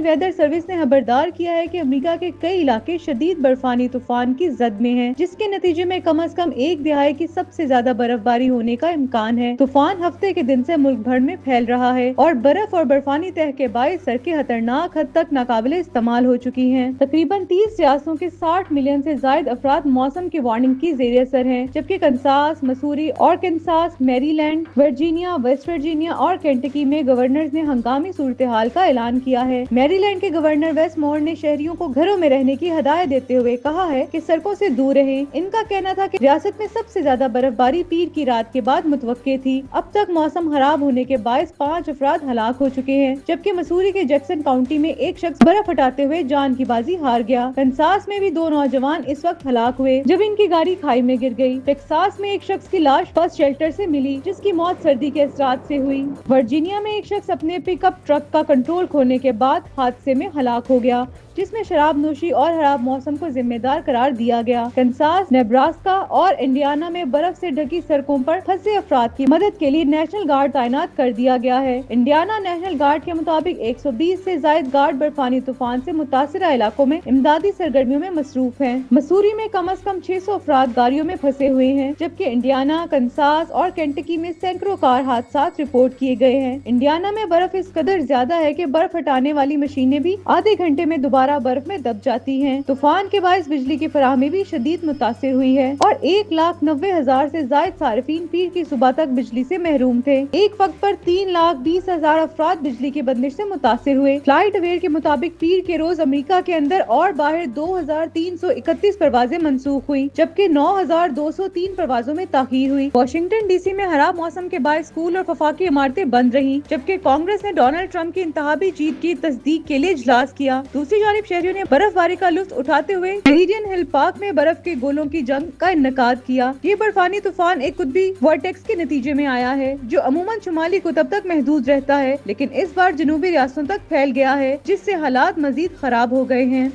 Weather service ने खबरदार किया है कि अमेरिका के कई इलाके शदीद बर्फानी तूफान की जद में हैं, जिसके नतीजे में कम से कम एक दिहाई की सबसे ज्यादा बर्फबारी होने का इम्कान है। तूफान हफ्ते के दिन से मुल्क भर में फैल रहा है और बर्फ और बर्फानी तह के बायस सड़कें खतरनाक हद तक नाकाबिले इस्तेमाल हो चुकी हैं। तकरीबन 30 रियासतों के 60 मिलियन से ज्यादा अफराद मौसम की वार्निंग की जेर असर हैं, जबकि Kansas, Missouri, Arkansas, Maryland, Virginia, West Virginia और केंटकी में गवर्नर्स ने हंगामी सूरत हाल का ऐलान किया है। मैरीलैंड के गवर्नर वेस मोर ने शहरियों को घरों में रहने की हिदायत देते हुए कहा है कि सड़कों से दूर रहें। इनका कहना था कि रियासत में सबसे ज्यादा बर्फबारी पीर की रात के बाद मुतवक्के थी। अब तक मौसम खराब होने के बायस 5 अफराद हलाक हो चुके हैं, जबकि मसूरी के जैक्सन काउंटी में एक शख्स बर्फ हटाते हुए जान की बाजी हार गया। कंसास में भी 2 नौजवान इस वक्त हलाक हुए जब इनकी गाड़ी खाई में गिर गई। टेक्सास में एक शख्स की लाश बस शेल्टर से मिली, जिसकी मौत सर्दी के असरात से हुई। वर्जीनिया में एक शख्स अपने पिकअप ट्रक का कंट्रोल खोने के बाद हादसे में हलाक हो गया, जिसमें शराब नोशी और खराब मौसम को जिम्मेदार करार दिया गया। कंसास, नेब्रास्का और इंडियाना में बर्फ से ढकी सड़कों पर फंसे अफराद की मदद के लिए नेशनल गार्ड तैनात कर दिया गया है। इंडियाना नेशनल गार्ड के मुताबिक 120 से ज्यादा गार्ड बर्फानी तूफान से मुतासिरा इलाकों में इमदादी सरगर्मियों में मसरूफ हैं। मसूरी में कम से कम 600 अफराद गाड़ियों में फंसे हुए हैं, जबकि इंडियाना, कंसास और केंटकी में सैकड़ों कार हादसा रिपोर्ट किए गए हैं। इंडियाना में बर्फ इस कदर ज्यादा है कि बर्फ हटाने वाली मशीनें भी आधे घंटे में दोबारा बर्फ में दब जाती हैं। तूफान के बायस बिजली की फराहमी भी शदीद मुतासिर हुई है और 1,90,000 से ज्यादा सारिफीन पीर की सुबह तक बिजली से महरूम थे। एक वक्त पर 3,20,000 अफराद बिजली की बंदिश से मुतासिर हुए। फ्लाइट अवेयर के मुताबिक पीर के रोज अमेरिका के अंदर और बाहर 2,331 परवाजें मनसूख हुई, जबकि 9,203 परवाजों में ताखीर हुई। वाशिंगटन डीसी में खराब मौसम के बाद स्कूल और वफाकी इमारतें बंद रही, जबकि कांग्रेस ने डोनाल्ड ट्रंप की इंतखाबी जीत की तस्दीक के लिए इजलास किया। दूसरी जानिब शहरियों ने बर्फबारी का लुत्फ उठाते हुए मेरिडियन हिल पार्क में बर्फ के गोलों की जंग का इन्नेकाद किया। ये बर्फानी तूफान एक कुतबी वर्टेक्स के नतीजे में आया है, जो अमूमन शुमाली कुतब तक महदूद रहता है, लेकिन इस बार जनूबी रियासतों तक फैल गया है, जिससे हालात मजीद खराब हो गए हैं।